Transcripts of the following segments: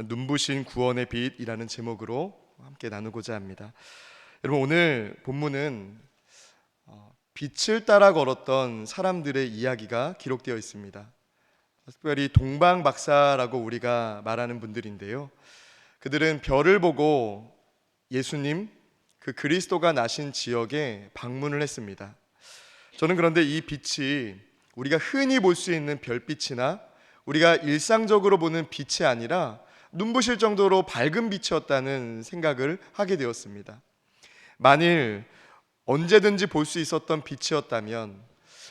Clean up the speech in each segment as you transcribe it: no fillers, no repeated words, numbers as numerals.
눈부신 구원의 빛이라는 제목으로 함께 나누고자 합니다. 여러분, 오늘 본문은 빛을 따라 걸었던 사람들의 이야기가 기록되어 있습니다. 특별히 동방박사라고 우리가 말하는 분들인데요, 그들은 별을 보고 예수님, 그 그리스도가 나신 지역에 방문을 했습니다. 저는 그런데 이 빛이 우리가 흔히 볼 수 있는 별빛이나 우리가 일상적으로 보는 빛이 아니라 눈부실 정도로 밝은 빛이었다는 생각을 하게 되었습니다. 만일 언제든지 볼 수 있었던 빛이었다면,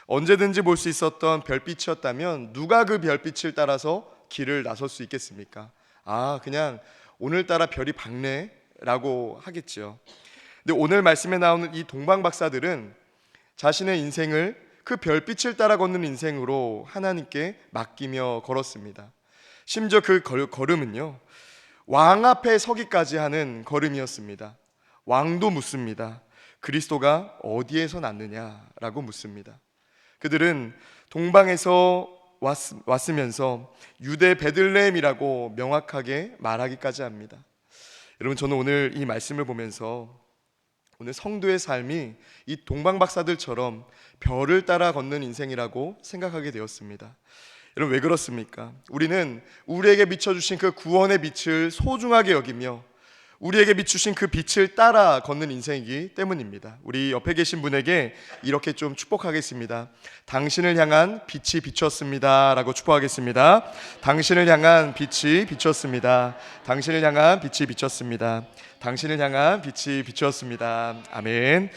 언제든지 볼 수 있었던 별빛이었다면 누가 그 별빛을 따라서 길을 나설 수 있겠습니까? 그냥 오늘따라 별이 밝네라고 하겠죠. 근데 오늘 말씀에 나오는 이 동방박사들은 자신의 인생을 그 별빛을 따라 걷는 인생으로 하나님께 맡기며 걸었습니다. 심지어 그 걸음은요, 왕 앞에 서기까지 하는 걸음이었습니다. 왕도 묻습니다. 그리스도가 어디에서 났느냐라고 묻습니다. 그들은 동방에서 왔으면서 유대 베들레헴이라고 명확하게 말하기까지 합니다. 여러분, 저는 오늘 이 말씀을 보면서 오늘 성도의 삶이 이 동방박사들처럼 별을 따라 걷는 인생이라고 생각하게 되었습니다. 여러분, 왜 그렇습니까? 우리는 우리에게 비춰주신 그 구원의 빛을 소중하게 여기며 우리에게 비추신 그 빛을 따라 걷는 인생이기 때문입니다. 우리 옆에 계신 분에게 이렇게 좀 축복하겠습니다. 당신을 향한 빛이 비쳤습니다 라고 축복하겠습니다. 당신을 향한 빛이 비쳤습니다. 당신을 향한 빛이 비쳤습니다. 당신을 향한 빛이 비추었습니다. 아멘.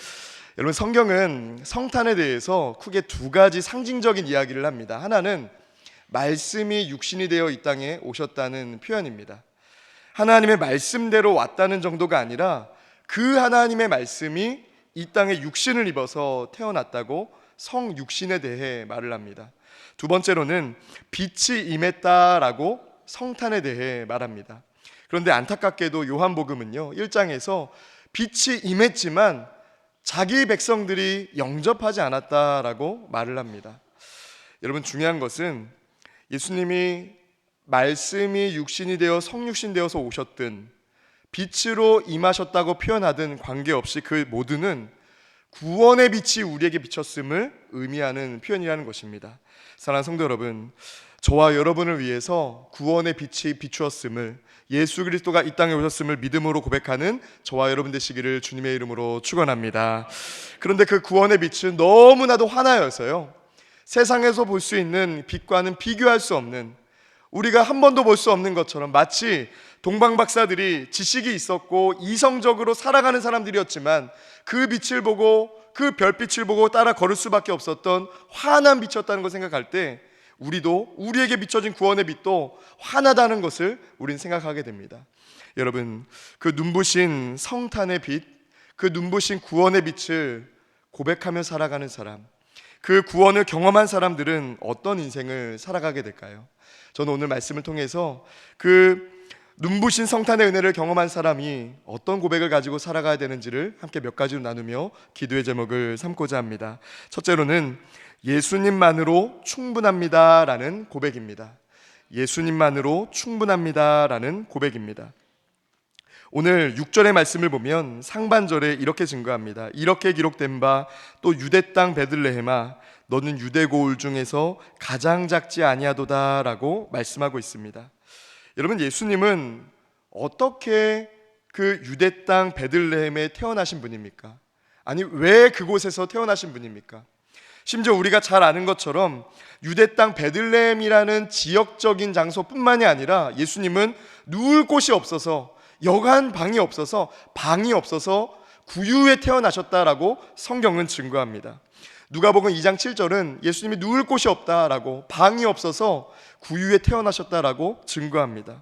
여러분, 성경은 성탄에 대해서 크게 두 가지 상징적인 이야기를 합니다. 하나는 말씀이 육신이 되어 이 땅에 오셨다는 표현입니다. 하나님의 말씀대로 왔다는 정도가 아니라 그 하나님의 말씀이 이 땅에 육신을 입어서 태어났다고 성육신에 대해 말을 합니다. 두 번째로는 빛이 임했다라고 성탄에 대해 말합니다. 그런데 안타깝게도 요한복음은요, 1장에서 빛이 임했지만 자기 백성들이 영접하지 않았다라고 말을 합니다. 여러분, 중요한 것은 예수님이 말씀이 육신이 되어 성육신 되어서 오셨든 빛으로 임하셨다고 표현하든 관계없이 그 모두는 구원의 빛이 우리에게 비쳤음을 의미하는 표현이라는 것입니다. 사랑하는 성도 여러분, 저와 여러분을 위해서 구원의 빛이 비추었음을, 예수 그리스도가 이 땅에 오셨음을 믿음으로 고백하는 저와 여러분 되시기를 주님의 이름으로 축원합니다. 그런데 그 구원의 빛은 너무나도 환하여서요, 세상에서 볼 수 있는 빛과는 비교할 수 없는, 우리가 한 번도 볼 수 없는 것처럼 마치 동방박사들이 지식이 있었고 이성적으로 살아가는 사람들이었지만 그 빛을 보고, 그 별빛을 보고 따라 걸을 수밖에 없었던 환한 빛이었다는 걸 생각할 때 우리도, 우리에게 비춰진 구원의 빛도 환하다는 것을 우리는 생각하게 됩니다. 여러분, 그 눈부신 성탄의 빛, 그 눈부신 구원의 빛을 고백하며 살아가는 사람, 그 구원을 경험한 사람들은 어떤 인생을 살아가게 될까요? 저는 오늘 말씀을 통해서 그 눈부신 성탄의 은혜를 경험한 사람이 어떤 고백을 가지고 살아가야 되는지를 함께 몇 가지로 나누며 기도의 제목을 삼고자 합니다. 첫째로는 예수님만으로 충분합니다라는 고백입니다. 예수님만으로 충분합니다라는 고백입니다. 오늘 6절의 말씀을 보면 상반절에 이렇게 증거합니다. 이렇게 기록된 바 또 유대 땅 베들레헴아 너는 유대 고을 중에서 가장 작지 아니하도다 라고 말씀하고 있습니다. 여러분, 예수님은 어떻게 그 유대 땅 베들레헴에 태어나신 분입니까? 아니, 왜 그곳에서 태어나신 분입니까? 심지어 우리가 잘 아는 것처럼 유대 땅 베들레헴이라는 지역적인 장소뿐만이 아니라 예수님은 누울 곳이 없어서, 여간 방이 없어서, 방이 없어서 구유에 태어나셨다라고 성경은 증거합니다. 누가복음 2장 7절은 예수님이 누울 곳이 없다라고, 방이 없어서 구유에 태어나셨다라고 증거합니다.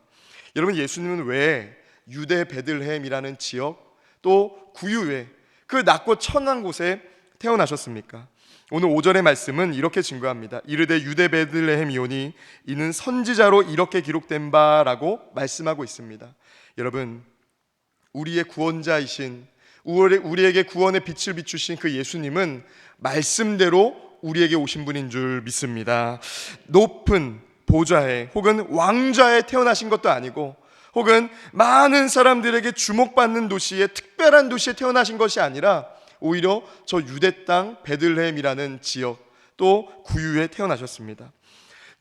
여러분, 예수님은 왜 유대 베들레헴이라는 지역, 또 구유에, 그 낮고 천한 곳에 태어나셨습니까? 오늘 5절의 말씀은 이렇게 증거합니다. 이르되 유대 베들레헴이오니 이는 선지자로 이렇게 기록된 바라고 말씀하고 있습니다. 여러분, 우리의 구원자이신, 우리에게 구원의 빛을 비추신 그 예수님은 말씀대로 우리에게 오신 분인 줄 믿습니다. 높은 보좌에 혹은 왕좌에 태어나신 것도 아니고 혹은 많은 사람들에게 주목받는 도시에, 특별한 도시에 태어나신 것이 아니라 오히려 저 유대 땅 베들레헴이라는 지역, 또 구유에 태어나셨습니다.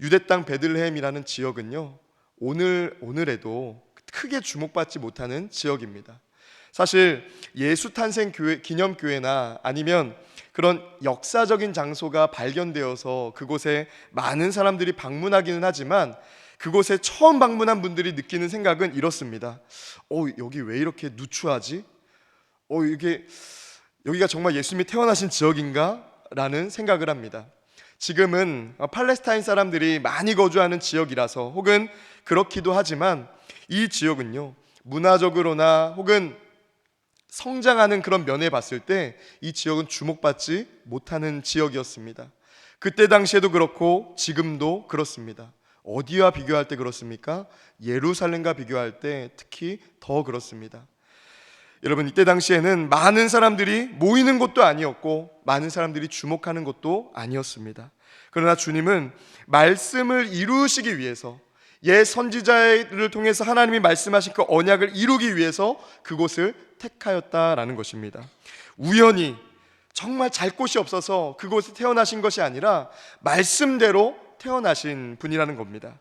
유대 땅 베들레헴이라는 지역은요, 오늘에도 크게 주목받지 못하는 지역입니다. 사실 예수 탄생 교회, 기념교회나 아니면 그런 역사적인 장소가 발견되어서 그곳에 많은 사람들이 방문하기는 하지만, 그곳에 처음 방문한 분들이 느끼는 생각은 이렇습니다. 여기 왜 이렇게 누추하지? 여기가 정말 예수님이 태어나신 지역인가? 라는 생각을 합니다. 지금은 팔레스타인 사람들이 많이 거주하는 지역이라서 혹은 그렇기도 하지만, 이 지역은요, 문화적으로나 혹은 성장하는 그런 면에 봤을 때 이 지역은 주목받지 못하는 지역이었습니다. 그때 당시에도 그렇고 지금도 그렇습니다. 어디와 비교할 때 그렇습니까? 예루살렘과 비교할 때 특히 더 그렇습니다. 여러분, 이때 당시에는 많은 사람들이 모이는 곳도 아니었고 많은 사람들이 주목하는 곳도 아니었습니다. 그러나 주님은 말씀을 이루시기 위해서, 옛 선지자를 통해서 하나님이 말씀하신 그 언약을 이루기 위해서 그곳을 택하였다라는 것입니다. 우연히 정말 잘 곳이 없어서 그곳에 태어나신 것이 아니라 말씀대로 태어나신 분이라는 겁니다.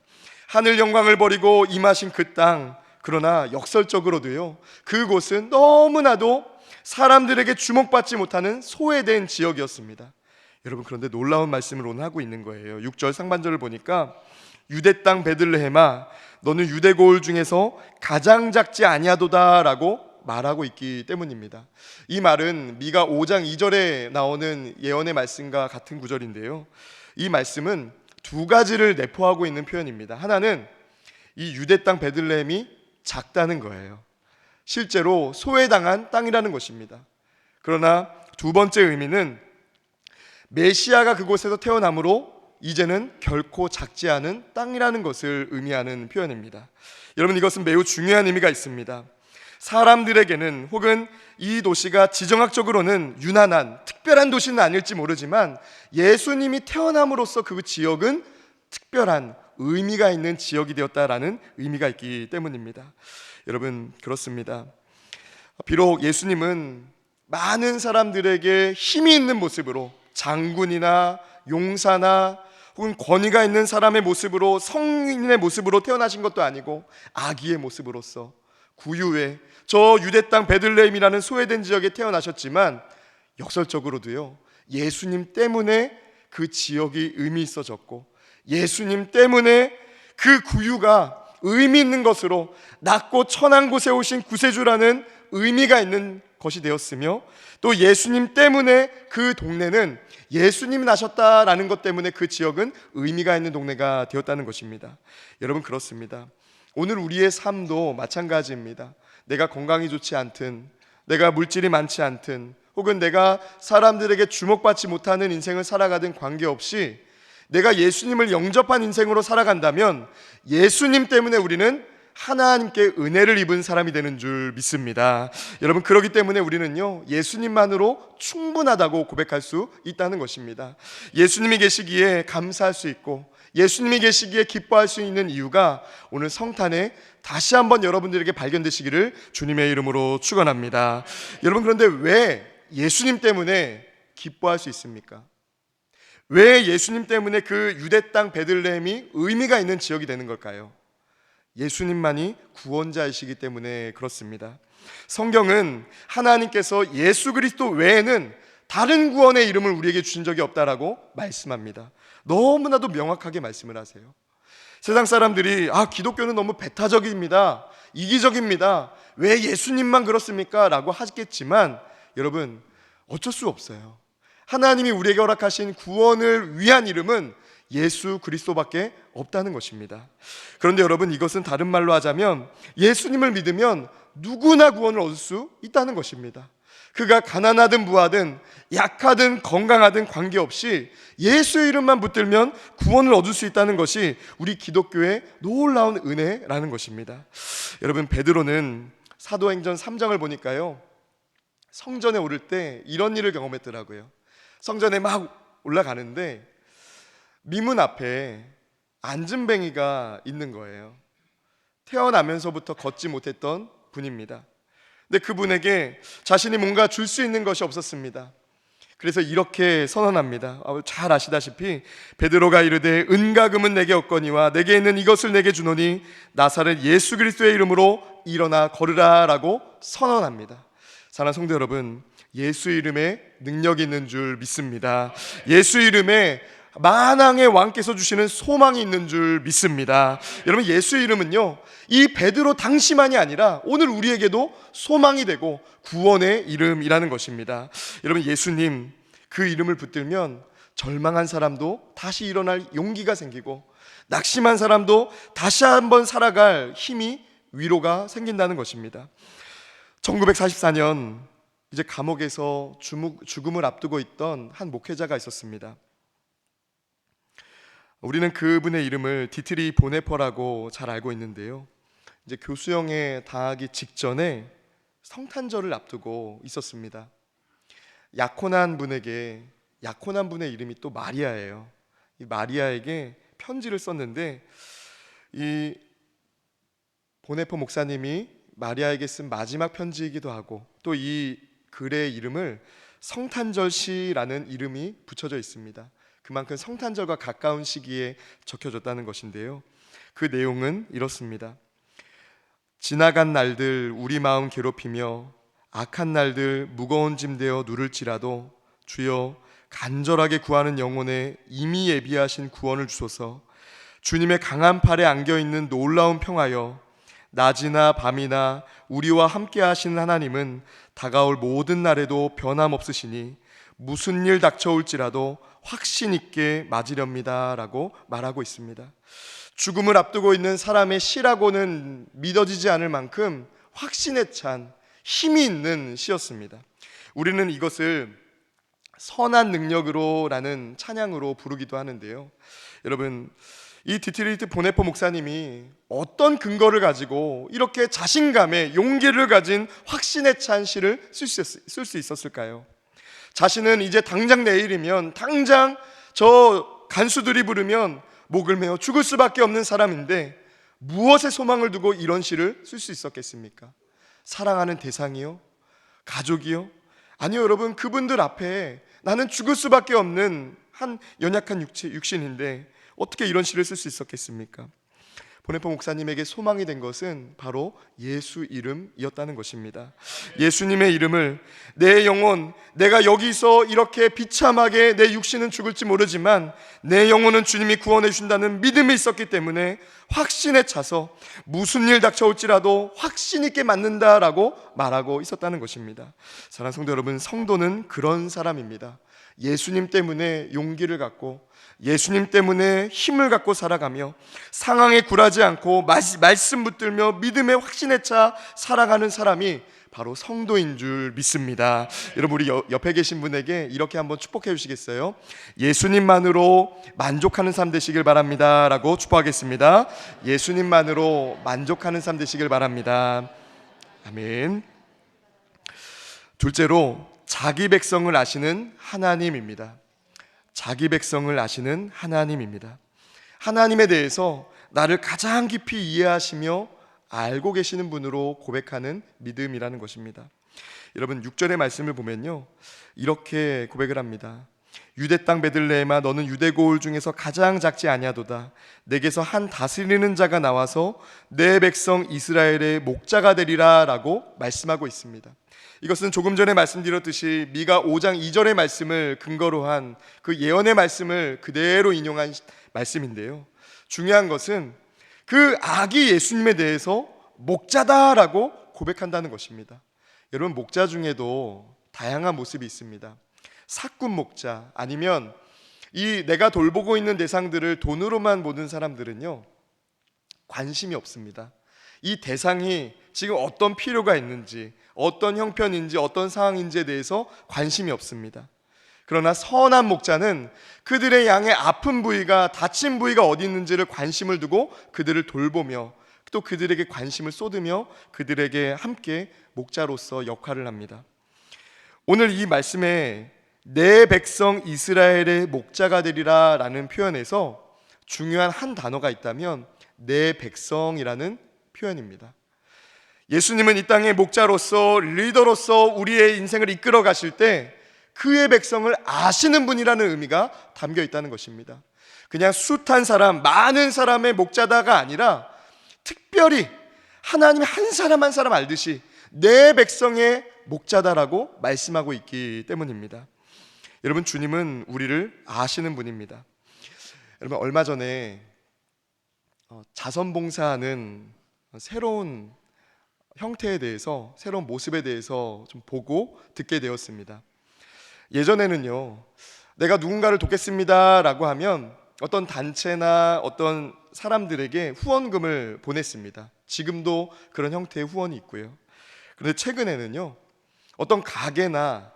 하늘 영광을 버리고 임하신 그 땅, 그러나 역설적으로도요, 그곳은 너무나도 사람들에게 주목받지 못하는 소외된 지역이었습니다. 여러분, 그런데 놀라운 말씀을 오늘 하고 있는 거예요. 6절 상반절을 보니까 유대 땅 베들레헴아, 너는 유대 고을 중에서 가장 작지 아니하도다 라고 말하고 있기 때문입니다. 이 말은 미가 5장 2절에 나오는 예언의 말씀과 같은 구절인데요, 이 말씀은 두 가지를 내포하고 있는 표현입니다. 하나는 이 유대 땅 베들레헴이 작다는 거예요. 실제로 소외당한 땅이라는 것입니다. 그러나 두 번째 의미는 메시아가 그곳에서 태어나므로 이제는 결코 작지 않은 땅이라는 것을 의미하는 표현입니다. 여러분, 이것은 매우 중요한 의미가 있습니다. 사람들에게는 혹은 이 도시가 지정학적으로는 유난한 특별한 도시는 아닐지 모르지만, 예수님이 태어남으로써 그 지역은 특별한 의미가 있는 지역이 되었다라는 의미가 있기 때문입니다. 여러분, 그렇습니다. 비록 예수님은 많은 사람들에게 힘이 있는 모습으로, 장군이나 용사나 혹은 권위가 있는 사람의 모습으로, 성인의 모습으로 태어나신 것도 아니고 아기의 모습으로서 구유에 저 유대 땅 베들레헴이라는 소외된 지역에 태어나셨지만, 역설적으로도요, 예수님 때문에 그 지역이 의미 있어졌고, 예수님 때문에 그 구유가 의미 있는 것으로, 낮고 천한 곳에 오신 구세주라는 의미가 있는 것이 되었으며, 또 예수님 때문에 그 동네는 예수님이 나셨다라는 것 때문에 그 지역은 의미가 있는 동네가 되었다는 것입니다. 여러분, 그렇습니다. 오늘 우리의 삶도 마찬가지입니다. 내가 건강이 좋지 않든, 내가 물질이 많지 않든, 혹은 내가 사람들에게 주목받지 못하는 인생을 살아가든 관계없이 내가 예수님을 영접한 인생으로 살아간다면 예수님 때문에 우리는 하나님께 은혜를 입은 사람이 되는 줄 믿습니다. 여러분, 그렇기 때문에 우리는요, 예수님만으로 충분하다고 고백할 수 있다는 것입니다. 예수님이 계시기에 감사할 수 있고, 예수님이 계시기에 기뻐할 수 있는 이유가 오늘 성탄에 다시 한번 여러분들에게 발견되시기를 주님의 이름으로 축원합니다. 여러분, 그런데 왜 예수님 때문에 기뻐할 수 있습니까? 왜 예수님 때문에 그 유대 땅 베들레헴이 의미가 있는 지역이 되는 걸까요? 예수님만이 구원자이시기 때문에 그렇습니다. 성경은 하나님께서 예수 그리스도 외에는 다른 구원의 이름을 우리에게 주신 적이 없다라고 말씀합니다. 너무나도 명확하게 말씀을 하세요. 세상 사람들이 기독교는 너무 배타적입니다, 이기적입니다, 왜 예수님만 그렇습니까? 라고 하겠지만, 여러분, 어쩔 수 없어요. 하나님이 우리에게 허락하신 구원을 위한 이름은 예수 그리스도밖에 없다는 것입니다. 그런데 여러분, 이것은 다른 말로 하자면 예수님을 믿으면 누구나 구원을 얻을 수 있다는 것입니다. 그가 가난하든 부하든 약하든 건강하든 관계없이 예수의 이름만 붙들면 구원을 얻을 수 있다는 것이 우리 기독교의 놀라운 은혜라는 것입니다. 여러분, 베드로는 사도행전 3장을 보니까요, 성전에 오를 때 이런 일을 경험했더라고요. 성전에 막 올라가는데 미문 앞에 안전뱅이가 있는 거예요. 태어나면서부터 걷지 못했던 분입니다. 근데 그분에게 자신이 뭔가 줄 수 있는 것이 없었습니다. 그래서 이렇게 선언합니다. 잘 아시다시피 베드로가 이르되 은과 금은 내게 없거니와 내게 있는 이것을 내게 주노니 나사렛 예수 그리스도의 이름으로 일어나 걸으라 라고 선언합니다. 사랑하는 성도 여러분, 예수 이름에 능력이 있는 줄 믿습니다. 예수 이름에 만왕의 왕께서 주시는 소망이 있는 줄 믿습니다. 여러분, 예수 이름은요, 이 베드로 당시만이 아니라 오늘 우리에게도 소망이 되고 구원의 이름이라는 것입니다. 여러분, 예수님 그 이름을 붙들면 절망한 사람도 다시 일어날 용기가 생기고 낙심한 사람도 다시 한번 살아갈 힘이, 위로가 생긴다는 것입니다. 1944년 이제 감옥에서 죽음을 앞두고 있던 한 목회자가 있었습니다. 우리는 그분의 이름을 디트리 보네퍼라고 잘 알고 있는데요. 이제 교수형에 당하기 직전에 성탄절을 앞두고 있었습니다. 약혼한 분의 이름이 또 마리아예요. 이 마리아에게 편지를 썼는데 이 보네퍼 목사님이 마리아에게 쓴 마지막 편지이기도 하고 또 이 글의 이름을 성탄절시라는 이름이 붙여져 있습니다. 그만큼 성탄절과 가까운 시기에 적혀졌다는 것인데요. 그 내용은 이렇습니다. 지나간 날들 우리 마음 괴롭히며 악한 날들 무거운 짐 되어 누를지라도 주여 간절하게 구하는 영혼에 이미 예비하신 구원을 주소서. 주님의 강한 팔에 안겨있는 놀라운 평하여 낮이나 밤이나 우리와 함께 하시는 하나님은 다가올 모든 날에도 변함없으시니 무슨 일 닥쳐올지라도 확신 있게 맞으렵니다 라고 말하고 있습니다. 죽음을 앞두고 있는 사람의 시라고는 믿어지지 않을 만큼 확신에 찬 힘이 있는 시였습니다. 우리는 이것을 선한 능력으로 라는 찬양으로 부르기도 하는데요. 여러분, 이 디트리히트 보네퍼 목사님이 어떤 근거를 가지고 이렇게 자신감에 용기를 가진 확신에 찬 시를 쓸 수 있었을까요? 자신은 이제 당장 내일이면 당장 저 간수들이 부르면 목을 메어 죽을 수밖에 없는 사람인데 무엇에 소망을 두고 이런 시를 쓸 수 있었겠습니까? 사랑하는 대상이요? 가족이요? 아니요, 여러분, 그분들 앞에 나는 죽을 수밖에 없는 한 연약한 육신인데 어떻게 이런 시를 쓸 수 있었겠습니까? 보네퍼 목사님에게 소망이 된 것은 바로 예수 이름이었다는 것입니다. 예수님의 이름을 내 영혼, 내가 여기서 이렇게 비참하게 내 육신은 죽을지 모르지만 내 영혼은 주님이 구원해 주신다는 믿음이 있었기 때문에 확신에 차서 무슨 일 닥쳐올지라도 확신 있게 맞는다라고 말하고 있었다는 것입니다. 사랑하는 성도 여러분, 성도는 그런 사람입니다. 예수님 때문에 용기를 갖고 예수님 때문에 힘을 갖고 살아가며 상황에 굴하지 않고 말씀 붙들며 믿음의 확신에 차 살아가는 사람이 바로 성도인 줄 믿습니다. 여러분, 우리 옆에 계신 분에게 이렇게 한번 축복해 주시겠어요? 예수님만으로 만족하는 삶 되시길 바랍니다 라고 축복하겠습니다. 예수님만으로 만족하는 삶 되시길 바랍니다. 아멘. 둘째로, 자기 백성을 아시는 하나님입니다. 자기 백성을 아시는 하나님입니다. 하나님에 대해서 나를 가장 깊이 이해하시며 알고 계시는 분으로 고백하는 믿음이라는 것입니다. 여러분, 6절의 말씀을 보면요, 이렇게 고백을 합니다. 유대 땅 베들레헴아, 너는 유대 고을 중에서 가장 작지 아니하도다. 내게서 한 다스리는 자가 나와서 내 백성 이스라엘의 목자가 되리라 라고 말씀하고 있습니다. 이것은 조금 전에 말씀드렸듯이 미가 5장 2절의 말씀을 근거로 한 그 예언의 말씀을 그대로 인용한 말씀인데요, 중요한 것은 그 아기 예수님에 대해서 목자다라고 고백한다는 것입니다. 여러분, 목자 중에도 다양한 모습이 있습니다. 사꾼 목자, 아니면 이 내가 돌보고 있는 대상들을 돈으로만 보는 사람들은요, 관심이 없습니다. 이 대상이 지금 어떤 필요가 있는지, 어떤 형편인지, 어떤 상황인지에 대해서 관심이 없습니다. 그러나 선한 목자는 그들의 양의 아픈 부위가, 다친 부위가 어디 있는지를 관심을 두고 그들을 돌보며 또 그들에게 관심을 쏟으며 그들에게 함께 목자로서 역할을 합니다. 오늘 이 말씀에 내 백성 이스라엘의 목자가 되리라 라는 표현에서 중요한 한 단어가 있다면 내 백성이라는 표현입니다. 예수님은 이 땅의 목자로서, 리더로서 우리의 인생을 이끌어 가실 때 그의 백성을 아시는 분이라는 의미가 담겨 있다는 것입니다. 그냥 숱한 사람, 많은 사람의 목자다가 아니라 특별히 하나님이 한 사람 한 사람 알듯이 내 백성의 목자다라고 말씀하고 있기 때문입니다. 여러분, 주님은 우리를 아시는 분입니다. 여러분, 얼마 전에 자선봉사하는 새로운 형태에 대해서, 새로운 모습에 대해서 좀 보고 듣게 되었습니다. 예전에는요, 내가 누군가를 돕겠습니다 라고 하면 어떤 단체나 어떤 사람들에게 후원금을 보냈습니다. 지금도 그런 형태의 후원이 있고요. 그런데 최근에는요, 어떤 가게나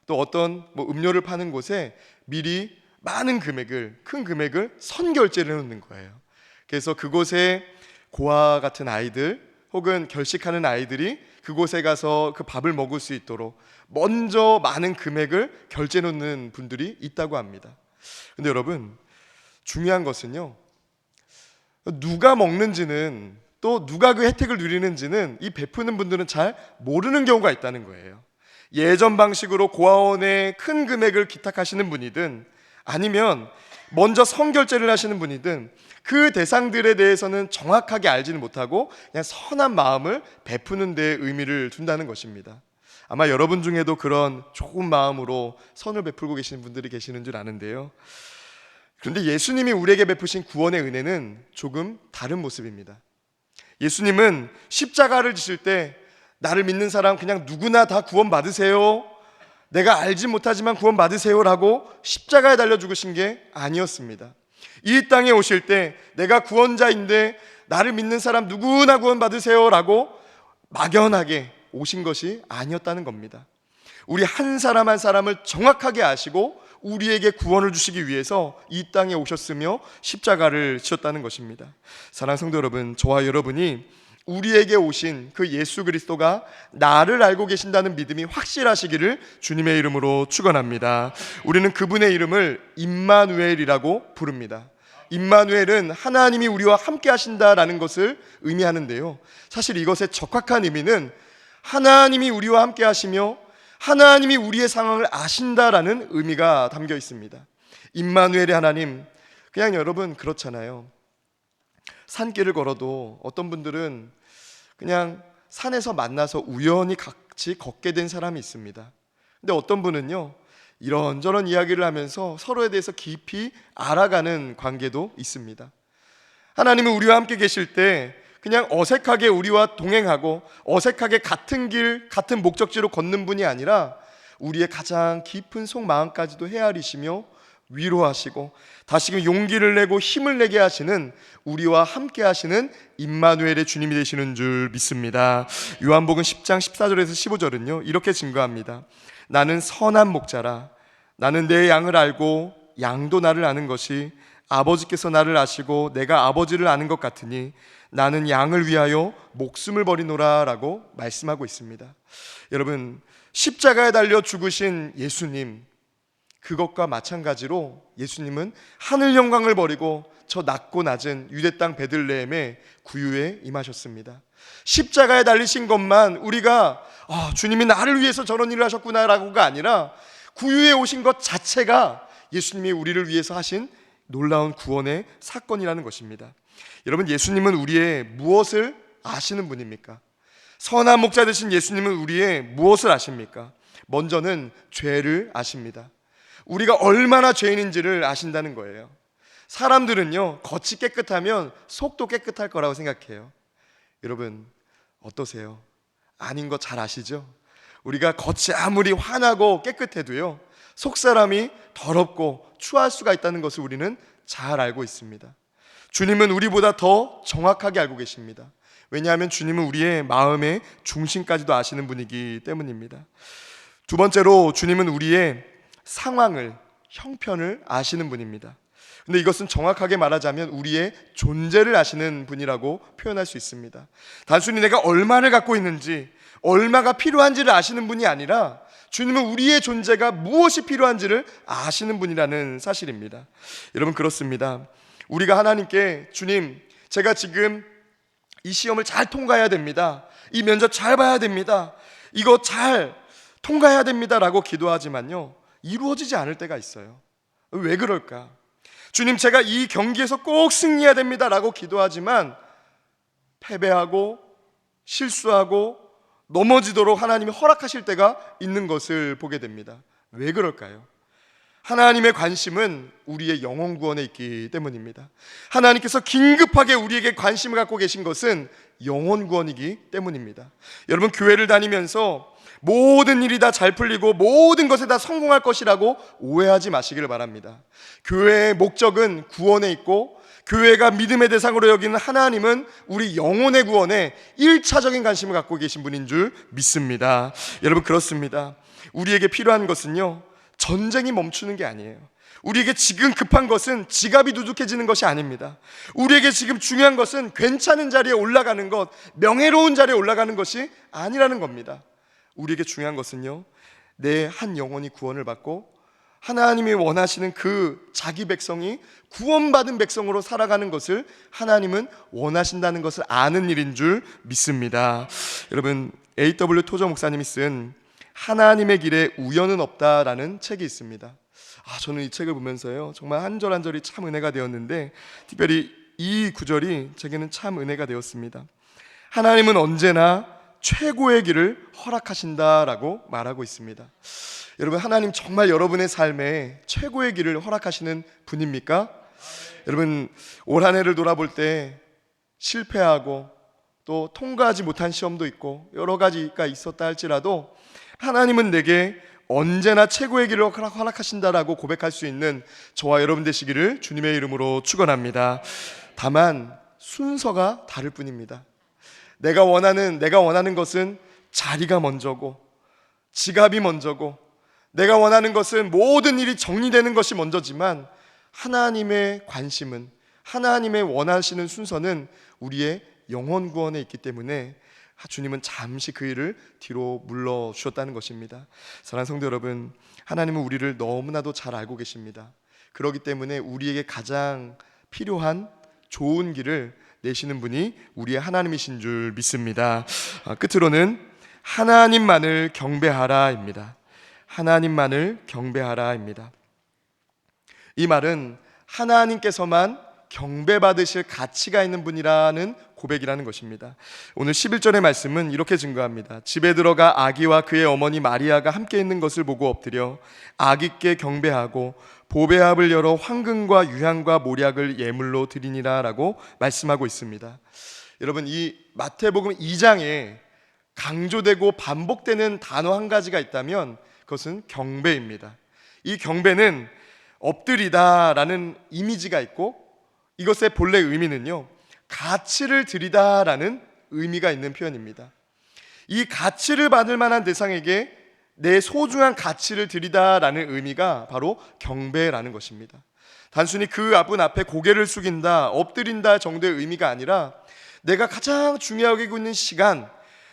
또 어떤 음료를 파는 곳에 미리 많은 금액을, 큰 금액을 선결제를 해놓는 거예요. 그래서 그곳에 고아 같은 아이들 혹은 결식하는 아이들이 그곳에 가서 그 밥을 먹을 수 있도록 먼저 많은 금액을 결제해 놓는 분들이 있다고 합니다. 근데 여러분, 중요한 것은요, 누가 먹는지는, 또 누가 그 혜택을 누리는지는 이 베푸는 분들은 잘 모르는 경우가 있다는 거예요. 예전 방식으로 고아원에 큰 금액을 기탁하시는 분이든 아니면 먼저 선결제를 하시는 분이든 그 대상들에 대해서는 정확하게 알지는 못하고 그냥 선한 마음을 베푸는 데 의미를 둔다는 것입니다. 아마 여러분 중에도 그런 좋은 마음으로 선을 베풀고 계시는 분들이 계시는 줄 아는데요. 그런데 예수님이 우리에게 베푸신 구원의 은혜는 조금 다른 모습입니다. 예수님은 십자가를 지실 때 나를 믿는 사람 그냥 누구나 다 구원 받으세요, 내가 알지 못하지만 구원 받으세요라고 십자가에 달려 죽으신 게 아니었습니다. 이 땅에 오실 때 내가 구원자인데 나를 믿는 사람 누구나 구원 받으세요라고 막연하게 오신 것이 아니었다는 겁니다. 우리 한 사람 한 사람을 정확하게 아시고 우리에게 구원을 주시기 위해서 이 땅에 오셨으며 십자가를 지셨다는 것입니다. 사랑하는 성도 여러분, 저와 여러분이 우리에게 오신 그 예수 그리스도가 나를 알고 계신다는 믿음이 확실하시기를 주님의 이름으로 축원합니다. 우리는 그분의 이름을 임마누엘이라고 부릅니다. 임마누엘은 하나님이 우리와 함께 하신다라는 것을 의미하는데요, 사실 이것의 적확한 의미는 하나님이 우리와 함께 하시며 하나님이 우리의 상황을 아신다라는 의미가 담겨 있습니다. 임마누엘의 하나님, 그냥 여러분 그렇잖아요. 산길을 걸어도 어떤 분들은 그냥 산에서 만나서 우연히 같이 걷게 된 사람이 있습니다. 근데 어떤 분은요, 이런저런 이야기를 하면서 서로에 대해서 깊이 알아가는 관계도 있습니다. 하나님은 우리와 함께 계실 때 그냥 어색하게 우리와 동행하고 어색하게 같은 길, 같은 목적지로 걷는 분이 아니라 우리의 가장 깊은 속마음까지도 헤아리시며 위로하시고 다시금 용기를 내고 힘을 내게 하시는, 우리와 함께 하시는 임마누엘의 주님이 되시는 줄 믿습니다. 요한복음 10장 14절에서 15절은요 이렇게 증거합니다. 나는 선한 목자라. 나는 내 양을 알고 양도 나를 아는 것이 아버지께서 나를 아시고 내가 아버지를 아는 것 같으니 나는 양을 위하여 목숨을 버리노라 라고 말씀하고 있습니다. 여러분, 십자가에 달려 죽으신 예수님, 그것과 마찬가지로 예수님은 하늘 영광을 버리고 저 낮고 낮은 유대 땅 베들레헴의 구유에 임하셨습니다. 십자가에 달리신 것만 우리가 주님이 나를 위해서 저런 일을 하셨구나라고가 아니라 구유에 오신 것 자체가 예수님이 우리를 위해서 하신 놀라운 구원의 사건이라는 것입니다. 여러분, 예수님은 우리의 무엇을 아시는 분입니까? 선한 목자 되신 예수님은 우리의 무엇을 아십니까? 먼저는 죄를 아십니다. 우리가 얼마나 죄인인지를 아신다는 거예요. 사람들은요, 겉이 깨끗하면 속도 깨끗할 거라고 생각해요. 여러분, 어떠세요? 아닌 거 잘 아시죠? 우리가 겉이 아무리 환하고 깨끗해도요, 속사람이 더럽고 추할 수가 있다는 것을 우리는 잘 알고 있습니다. 주님은 우리보다 더 정확하게 알고 계십니다. 왜냐하면 주님은 우리의 마음의 중심까지도 아시는 분이기 때문입니다. 두 번째로, 주님은 우리의 상황을, 형편을 아시는 분입니다. 근데 이것은 정확하게 말하자면 우리의 존재를 아시는 분이라고 표현할 수 있습니다. 단순히 내가 얼마를 갖고 있는지, 얼마가 필요한지를 아시는 분이 아니라 주님은 우리의 존재가 무엇이 필요한지를 아시는 분이라는 사실입니다. 여러분, 그렇습니다. 우리가 하나님께 주님, 제가 지금 이 시험을 잘 통과해야 됩니다. 이 면접 잘 봐야 됩니다. 이거 잘 통과해야 됩니다 라고 기도하지만요, 이루어지지 않을 때가 있어요. 왜 그럴까? 주님, 제가 이 경기에서 꼭 승리해야 됩니다 라고 기도하지만 패배하고 실수하고 넘어지도록 하나님이 허락하실 때가 있는 것을 보게 됩니다. 왜 그럴까요? 하나님의 관심은 우리의 영혼 구원에 있기 때문입니다. 하나님께서 긴급하게 우리에게 관심을 갖고 계신 것은 영혼 구원이기 때문입니다. 여러분, 교회를 다니면서 모든 일이 다 잘 풀리고 모든 것에 다 성공할 것이라고 오해하지 마시기를 바랍니다. 교회의 목적은 구원에 있고, 교회가 믿음의 대상으로 여기는 하나님은 우리 영혼의 구원에 1차적인 관심을 갖고 계신 분인 줄 믿습니다. 여러분, 그렇습니다. 우리에게 필요한 것은요, 전쟁이 멈추는 게 아니에요. 우리에게 지금 급한 것은 지갑이 두둑해지는 것이 아닙니다. 우리에게 지금 중요한 것은 괜찮은 자리에 올라가는 것, 명예로운 자리에 올라가는 것이 아니라는 겁니다. 우리에게 중요한 것은요, 내 한 영혼이 구원을 받고 하나님이 원하시는 그 자기 백성이 구원받은 백성으로 살아가는 것을 하나님은 원하신다는 것을 아는 일인 줄 믿습니다. 여러분, A.W. 토저 목사님이 쓴 하나님의 길에 우연은 없다라는 책이 있습니다. 저는 이 책을 보면서요, 정말 한 절 한 절이 참 은혜가 되었는데, 특별히 이 구절이 제게는 참 은혜가 되었습니다. 하나님은 언제나 최고의 길을 허락하신다라고 말하고 있습니다. 여러분, 하나님 정말 여러분의 삶에 최고의 길을 허락하시는 분입니까? 여러분, 올 한 해를 돌아볼 때 실패하고 또 통과하지 못한 시험도 있고 여러 가지가 있었다 할지라도 하나님은 내게 언제나 최고의 길을 허락하신다라고 고백할 수 있는 저와 여러분 되시기를 주님의 이름으로 축원합니다. 다만 순서가 다를 뿐입니다. 내가 원하는 것은 자리가 먼저고 지갑이 먼저고, 내가 원하는 것은 모든 일이 정리되는 것이 먼저지만, 하나님의 관심은, 하나님의 원하시는 순서는 우리의 영혼 구원에 있기 때문에 주님은 잠시 그 일을 뒤로 물러주셨다는 것입니다. 사랑하는 성도 여러분, 하나님은 우리를 너무나도 잘 알고 계십니다. 그렇기 때문에 우리에게 가장 필요한 좋은 길을 내시는 분이 우리의 하나님이신 줄 믿습니다. 끝으로는 하나님만을 경배하라입니다. 하나님만을 경배하라입니다. 이 말은 하나님께서만 경배받으실 가치가 있는 분이라는 고백이라는 것입니다. 오늘 11절의 말씀은 이렇게 증거합니다. 집에 들어가 아기와 그의 어머니 마리아가 함께 있는 것을 보고 엎드려 아기께 경배하고 보배합을 열어 황금과 유향과 모략을 예물로 드리니라 라고 말씀하고 있습니다. 여러분, 이 마태복음 2장에 강조되고 반복되는 단어 한 가지가 있다면 그것은 경배입니다. 이 경배는 엎드리다라는 이미지가 있고, 이것의 본래 의미는요, 가치를 드리다라는 의미가 있는 표현입니다. 이 가치를 받을 만한 대상에게 내 소중한 가치를 드리다라는 의미가 바로 경배라는 것입니다. 단순히 그 분 앞에 고개를 숙인다, 엎드린다 정도의 의미가 아니라 내가 가장 중요하게 여기고 있는 시간,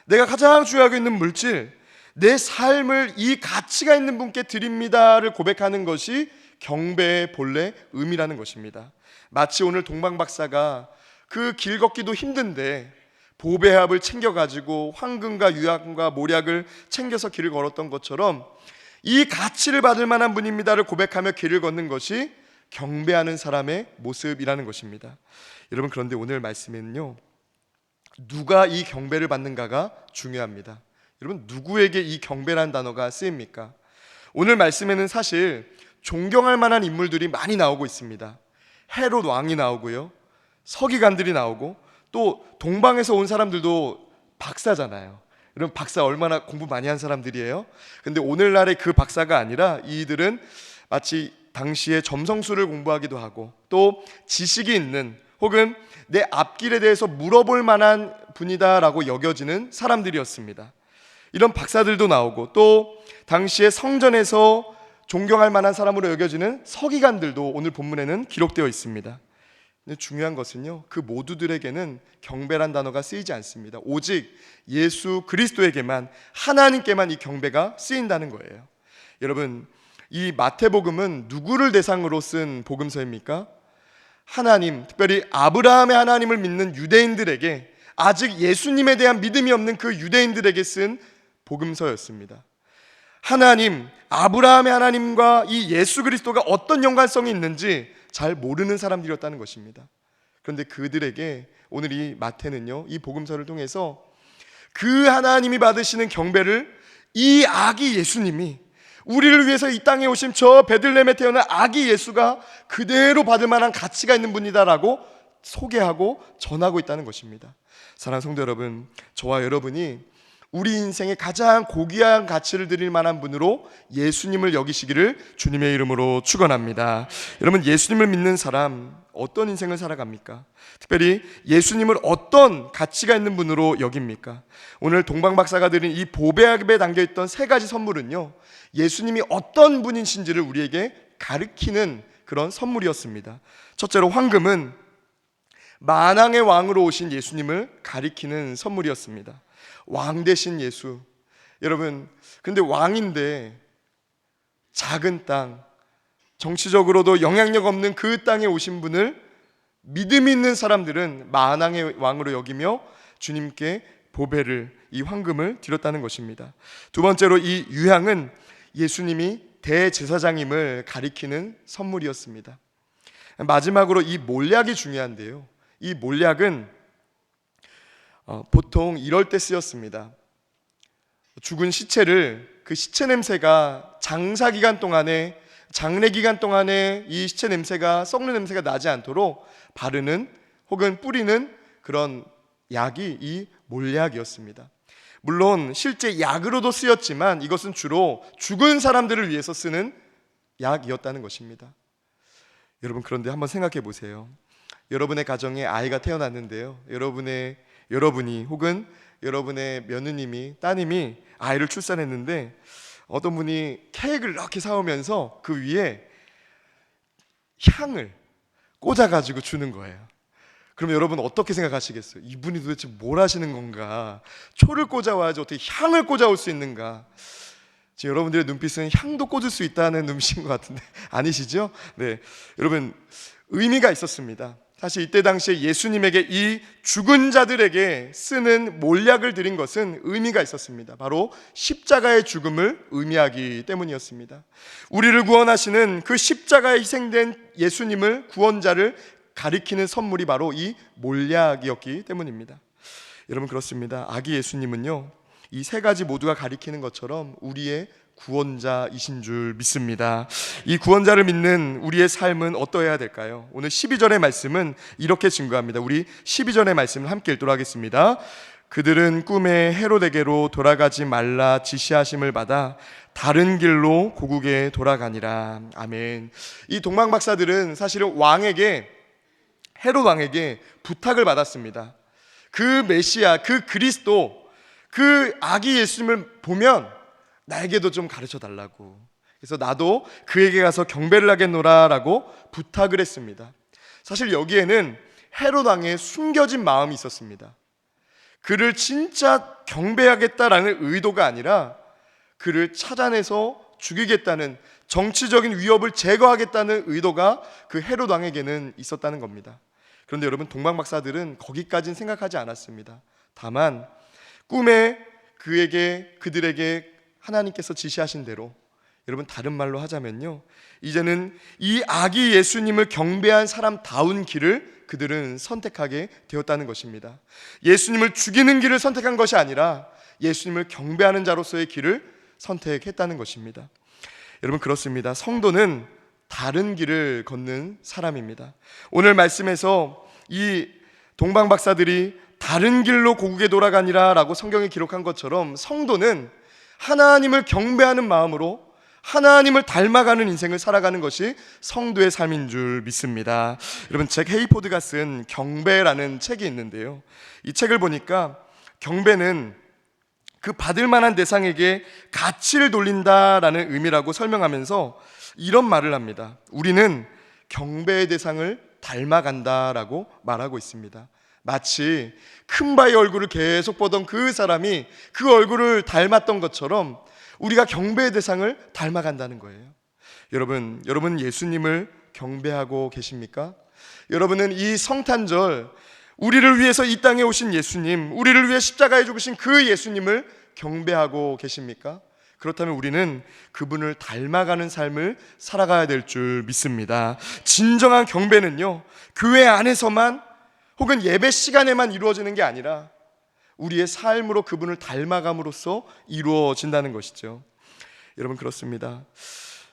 내가 가장 중요하게 있는 물질, 내 삶을 이 가치가 있는 분께 드립니다를 고백하는 것이 경배의 본래 의미라는 것입니다. 마치 오늘 동방 박사가 그 길 걷기도 힘든데 보배합을 챙겨가지고 황금과 유향과 모략을 챙겨서 길을 걸었던 것처럼 이 가치를 받을 만한 분입니다를 고백하며 길을 걷는 것이 경배하는 사람의 모습이라는 것입니다. 여러분, 그런데 오늘 말씀에는요, 누가 이 경배를 받는가가 중요합니다. 여러분, 누구에게 이 경배라는 단어가 쓰입니까? 오늘 말씀에는 사실 존경할 만한 인물들이 많이 나오고 있습니다. 헤롯 왕이 나오고요, 서기관들이 나오고, 또 동방에서 온 사람들도 박사잖아요. 여러분, 박사 얼마나 공부 많이 한 사람들이에요? 근데 오늘날의 그 박사가 아니라 이들은 마치 당시에 점성술을 공부하기도 하고 또 지식이 있는, 혹은 내 앞길에 대해서 물어볼 만한 분이다라고 여겨지는 사람들이었습니다. 이런 박사들도 나오고, 또 당시에 성전에서 존경할 만한 사람으로 여겨지는 서기관들도 오늘 본문에는 기록되어 있습니다. 근데 중요한 것은요, 그 모두들에게는 경배란 단어가 쓰이지 않습니다. 오직 예수 그리스도에게만, 하나님께만 이 경배가 쓰인다는 거예요. 여러분, 이 마태복음은 누구를 대상으로 쓴 복음서입니까? 하나님, 특별히 아브라함의 하나님을 믿는 유대인들에게, 아직 예수님에 대한 믿음이 없는 그 유대인들에게 쓴 복음서였습니다. 하나님, 아브라함의 하나님과 이 예수 그리스도가 어떤 연관성이 있는지 잘 모르는 사람들이었다는 것입니다. 그런데 그들에게 오늘 이 마태는요, 이 복음서를 통해서 그 하나님이 받으시는 경배를 이 아기 예수님이, 우리를 위해서 이 땅에 오신 저 베들레헴에 태어난 아기 예수가 그대로 받을 만한 가치가 있는 분이다라고 소개하고 전하고 있다는 것입니다. 사랑하는 성도 여러분, 저와 여러분이 우리 인생에 가장 고귀한 가치를 드릴 만한 분으로 예수님을 여기시기를 주님의 이름으로 축원합니다. 여러분, 예수님을 믿는 사람 어떤 인생을 살아갑니까? 특별히 예수님을 어떤 가치가 있는 분으로 여깁니까? 오늘 동방박사가 드린 이 보배압에 담겨있던 세 가지 선물은요, 예수님이 어떤 분이신지를 우리에게 가르치는 그런 선물이었습니다. 첫째로 황금은 만왕의 왕으로 오신 예수님을 가리키는 선물이었습니다. 왕 대신 예수. 여러분, 근데 왕인데 작은 땅, 정치적으로도 영향력 없는 그 땅에 오신 분을 믿음 있는 사람들은 만왕의 왕으로 여기며 주님께 보배를, 이 황금을 드렸다는 것입니다. 두 번째로 이 유향은 예수님이 대제사장임을 가리키는 선물이었습니다. 마지막으로 이 몰약이 중요한데요, 이 몰약은 보통 이럴 때 쓰였습니다. 죽은 시체를, 그 시체 냄새가 장사 기간 동안에, 장례 기간 동안에 이 시체 냄새가, 썩는 냄새가 나지 않도록 바르는 혹은 뿌리는 그런 약이 이 몰약이었습니다. 물론 실제 약으로도 쓰였지만 이것은 주로 죽은 사람들을 위해서 쓰는 약이었다는 것입니다. 여러분, 그런데 한번 생각해 보세요. 여러분의 가정에 아이가 태어났는데요, 여러분이 혹은 여러분의 며느님이, 따님이 아이를 출산했는데 어떤 분이 케이크를 이렇게 사오면서 그 위에 향을 꽂아가지고 주는 거예요. 그럼 여러분 어떻게 생각하시겠어요? 이분이 도대체 뭘 하시는 건가? 초를 꽂아와야지 어떻게 향을 꽂아올 수 있는가? 지금 여러분들의 눈빛은 향도 꽂을 수 있다는 눈빛인 것 같은데 아니시죠? 네, 여러분, 의미가 있었습니다. 사실 이때 당시에 예수님에게 이 죽은 자들에게 쓰는 몰약을 드린 것은 의미가 있었습니다. 바로 십자가의 죽음을 의미하기 때문이었습니다. 우리를 구원하시는 그 십자가에 희생된 예수님을, 구원자를 가리키는 선물이 바로 이 몰약이었기 때문입니다. 여러분, 그렇습니다. 아기 예수님은요, 이 세 가지 모두가 가리키는 것처럼 우리의 구원자이신 줄 믿습니다. 이 구원자를 믿는 우리의 삶은 어떠해야 될까요? 오늘 12절의 말씀은 이렇게 증거합니다. 우리 12절의 말씀을 함께 읽도록 하겠습니다. 그들은 꿈에 헤롯에게로 돌아가지 말라 지시하심을 받아 다른 길로 고국에 돌아가니라. 아멘. 이 동방박사들은 사실은 헤롯 왕에게 부탁을 받았습니다. 그 메시아, 그 그리스도, 그 아기 예수님을 보면 나에게도 좀 가르쳐 달라고, 그래서 나도 그에게 가서 경배를 하겠노라 라고 부탁을 했습니다. 사실 여기에는 헤롯 왕의 숨겨진 마음이 있었습니다. 그를 진짜 경배하겠다라는 의도가 아니라 그를 찾아내서 죽이겠다는, 정치적인 위협을 제거하겠다는 의도가 그 헤롯 왕에게는 있었다는 겁니다. 그런데 여러분, 동방박사들은 거기까지는 생각하지 않았습니다. 다만 꿈에 그들에게 하나님께서 지시하신 대로, 여러분, 다른 말로 하자면요, 이제는 이 아기 예수님을 경배한 사람다운 길을 그들은 선택하게 되었다는 것입니다. 예수님을 죽이는 길을 선택한 것이 아니라 예수님을 경배하는 자로서의 길을 선택했다는 것입니다. 여러분, 그렇습니다. 성도는 다른 길을 걷는 사람입니다. 오늘 말씀에서 이 동방박사들이 다른 길로 고국에 돌아가니라 라고 성경에 기록한 것처럼 성도는 하나님을 경배하는 마음으로 하나님을 닮아가는 인생을 살아가는 것이 성도의 삶인 줄 믿습니다. 여러분, 잭 헤이포드가 쓴 경배라는 책이 있는데요, 이 책을 보니까 경배는 그 받을 만한 대상에게 가치를 돌린다라는 의미라고 설명하면서 이런 말을 합니다. 우리는 경배의 대상을 닮아간다라고 말하고 있습니다. 마치 큰 바의 얼굴을 계속 보던 그 사람이 그 얼굴을 닮았던 것처럼 우리가 경배의 대상을 닮아간다는 거예요. 여러분 예수님을 경배하고 계십니까? 여러분은 이 성탄절 우리를 위해서 이 땅에 오신 예수님, 우리를 위해 십자가에 죽으신 그 예수님을 경배하고 계십니까? 그렇다면 우리는 그분을 닮아가는 삶을 살아가야 될 줄 믿습니다. 진정한 경배는요, 교회 안에서만 혹은 예배 시간에만 이루어지는 게 아니라 우리의 삶으로 그분을 닮아감으로써 이루어진다는 것이죠. 여러분, 그렇습니다.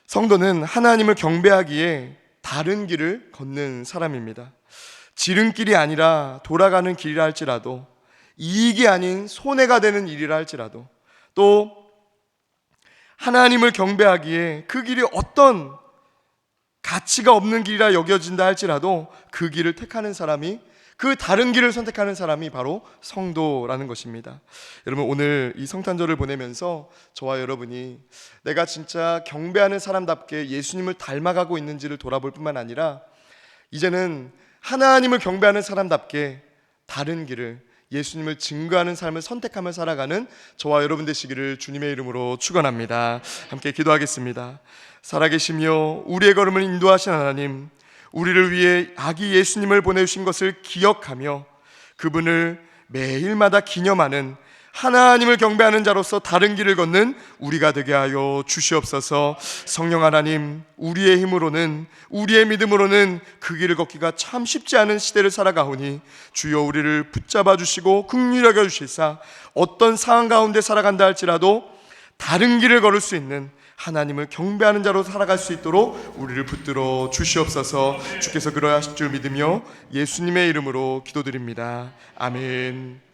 성도는 하나님을 경배하기에 다른 길을 걷는 사람입니다. 지름길이 아니라 돌아가는 길이라 할지라도, 이익이 아닌 손해가 되는 일이라 할지라도, 또 하나님을 경배하기에 그 길이 어떤 가치가 없는 길이라 여겨진다 할지라도 그 길을 택하는 사람이, 그 다른 길을 선택하는 사람이 바로 성도라는 것입니다. 여러분, 오늘 이 성탄절을 보내면서 저와 여러분이 내가 진짜 경배하는 사람답게 예수님을 닮아가고 있는지를 돌아볼 뿐만 아니라 이제는 하나님을 경배하는 사람답게 다른 길을, 예수님을 증거하는 삶을 선택하며 살아가는 저와 여러분 되시기를 주님의 이름으로 축원합니다. 함께 기도하겠습니다. 살아계시며 우리의 걸음을 인도하신 하나님, 우리를 위해 아기 예수님을 보내주신 것을 기억하며 그분을 매일마다 기념하는 하나님을 경배하는 자로서 다른 길을 걷는 우리가 되게 하여 주시옵소서. 성령 하나님, 우리의 힘으로는, 우리의 믿음으로는 그 길을 걷기가 참 쉽지 않은 시대를 살아가오니 주여 우리를 붙잡아 주시고 긍휼히 여겨 주시사 어떤 상황 가운데 살아간다 할지라도 다른 길을 걸을 수 있는 하나님을 경배하는 자로 살아갈 수 있도록 우리를 붙들어 주시옵소서. 주께서 그러하실 줄 믿으며 예수님의 이름으로 기도드립니다. 아멘.